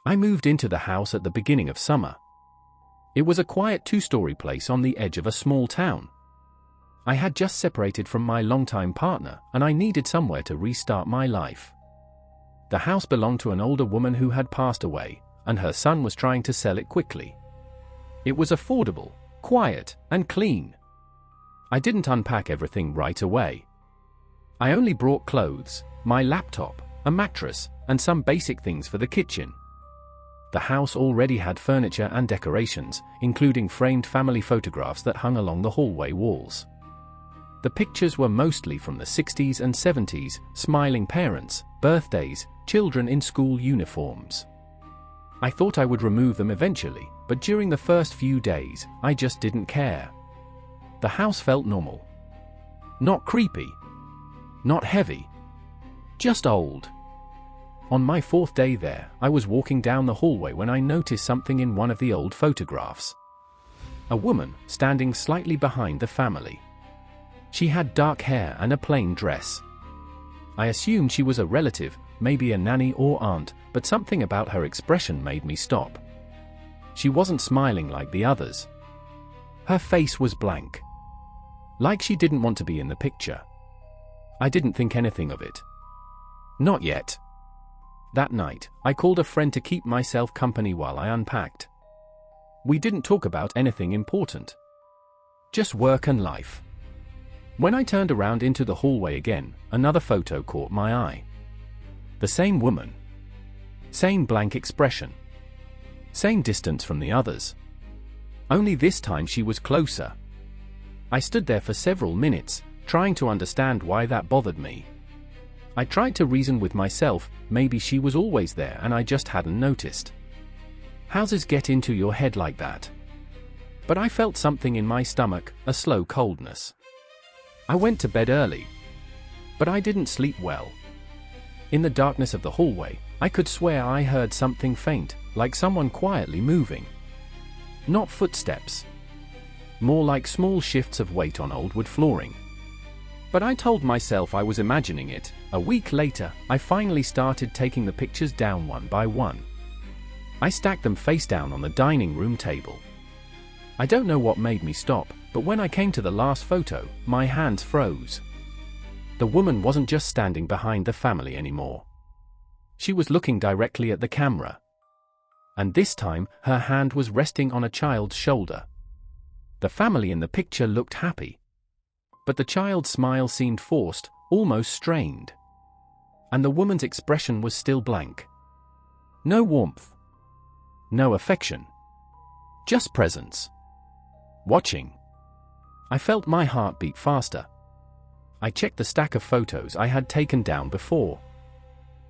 I moved into the house at the beginning of summer. It was a quiet two-story place on the edge of a small town. I had just separated from my longtime partner, and I needed somewhere to restart my life. The house belonged to an older woman who had passed away, and her son was trying to sell it quickly. It was affordable, quiet, and clean. I didn't unpack everything right away. I only brought clothes, my laptop, a mattress, and some basic things for the kitchen. The house already had furniture and decorations, including framed family photographs that hung along the hallway walls. The pictures were mostly from the 60s and 70s, smiling parents, birthdays, children in school uniforms. I thought I would remove them eventually, but during the first few days, I just didn't care. The house felt normal. Not creepy. Not heavy. Just old. On my fourth day there, I was walking down the hallway when I noticed something in one of the old photographs. A woman, standing slightly behind the family. She had dark hair and a plain dress. I assumed she was a relative, maybe a nanny or aunt, but something about her expression made me stop. She wasn't smiling like the others. Her face was blank. Like she didn't want to be in the picture. I didn't think anything of it. Not yet. That night, I called a friend to keep myself company while I unpacked. We didn't talk about anything important. Just work and life. When I turned around into the hallway again, another photo caught my eye. The same woman. Same blank expression. Same distance from the others. Only this time she was closer. I stood there for several minutes, trying to understand why that bothered me. I tried to reason with myself, maybe she was always there and I just hadn't noticed. Houses get into your head like that. But I felt something in my stomach, a slow coldness. I went to bed early. But I didn't sleep well. In the darkness of the hallway, I could swear I heard something faint, like someone quietly moving. Not footsteps. More like small shifts of weight on old wood flooring. But I told myself I was imagining it. A week later, I finally started taking the pictures down one by one. I stacked them face down on the dining room table. I don't know what made me stop, but when I came to the last photo, my hands froze. The woman wasn't just standing behind the family anymore. She was looking directly at the camera. And this time, her hand was resting on a child's shoulder. The family in the picture looked happy. But the child's smile seemed forced, almost strained. And the woman's expression was still blank. No warmth. No affection. Just presence. Watching. I felt my heart beat faster. I checked the stack of photos I had taken down before.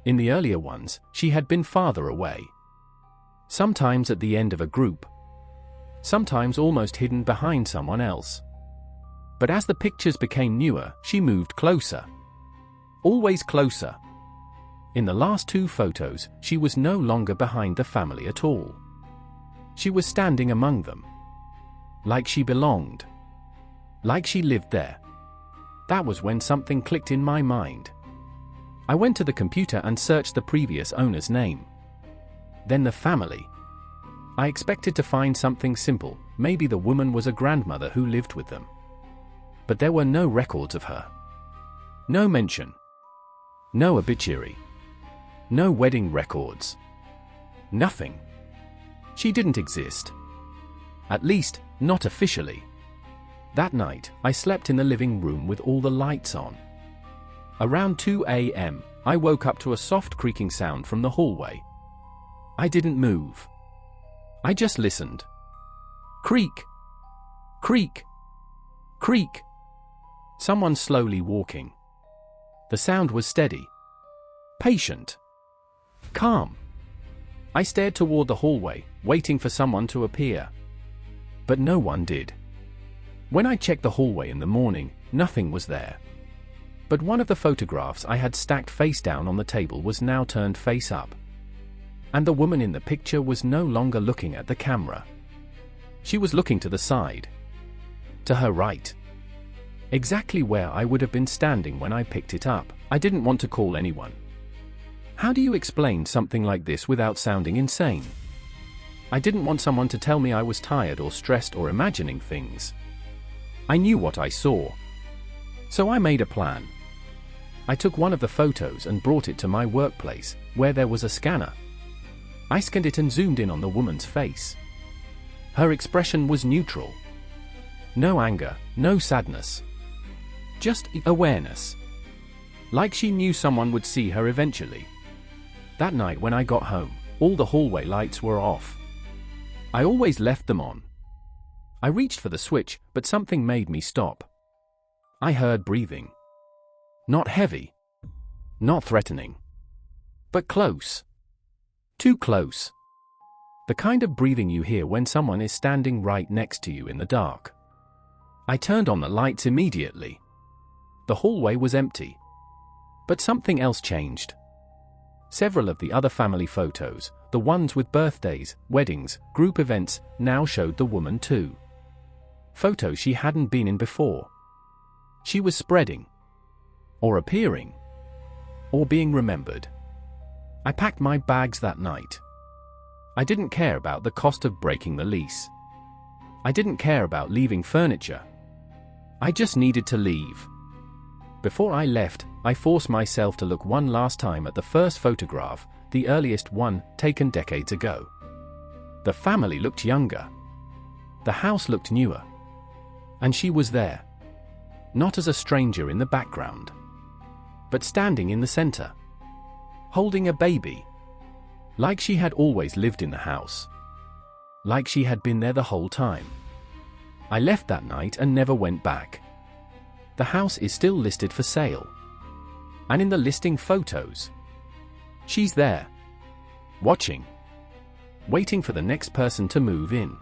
In the earlier ones, she had been farther away. Sometimes at the end of a group. Sometimes almost hidden behind someone else. But as the pictures became newer, she moved closer. Always closer. In the last two photos, she was no longer behind the family at all. She was standing among them. Like she belonged. Like she lived there. That was when something clicked in my mind. I went to the computer and searched the previous owner's name. Then the family. I expected to find something simple, maybe the woman was a grandmother who lived with them. But there were no records of her. No mention. No obituary. No wedding records. Nothing. She didn't exist. At least, not officially. That night, I slept in the living room with all the lights on. Around 2 a.m., I woke up to a soft creaking sound from the hallway. I didn't move. I just listened. Creak. Creak. Creak. Someone slowly walking. The sound was steady. Patient. Calm. I stared toward the hallway, waiting for someone to appear. But no one did. When I checked the hallway in the morning, nothing was there. But one of the photographs I had stacked face down on the table was now turned face up. And the woman in the picture was no longer looking at the camera. She was looking to the side. To her right. Exactly where I would have been standing when I picked it up. I didn't want to call anyone. How do you explain something like this without sounding insane? I didn't want someone to tell me I was tired or stressed or imagining things. I knew what I saw. So I made a plan. I took one of the photos and brought it to my workplace, where there was a scanner. I scanned it and zoomed in on the woman's face. Her expression was neutral. No anger, no sadness. Just awareness. Like she knew someone would see her eventually. That night when I got home, all the hallway lights were off. I always left them on. I reached for the switch, but something made me stop. I heard breathing. Not heavy. Not threatening. But close. Too close. The kind of breathing you hear when someone is standing right next to you in the dark. I turned on the lights immediately. The hallway was empty. But something else changed. Several of the other family photos, the ones with birthdays, weddings, group events, now showed the woman too. Photos she hadn't been in before. She was spreading. Or appearing. Or being remembered. I packed my bags that night. I didn't care about the cost of breaking the lease. I didn't care about leaving furniture. I just needed to leave. Before I left, I forced myself to look one last time at the first photograph, the earliest one, taken decades ago. The family looked younger. The house looked newer. And she was there. Not as a stranger in the background. But standing in the center. Holding a baby. Like she had always lived in the house. Like she had been there the whole time. I left that night and never went back. The house is still listed for sale. And in the listing photos, she's there. Watching. Waiting for the next person to move in.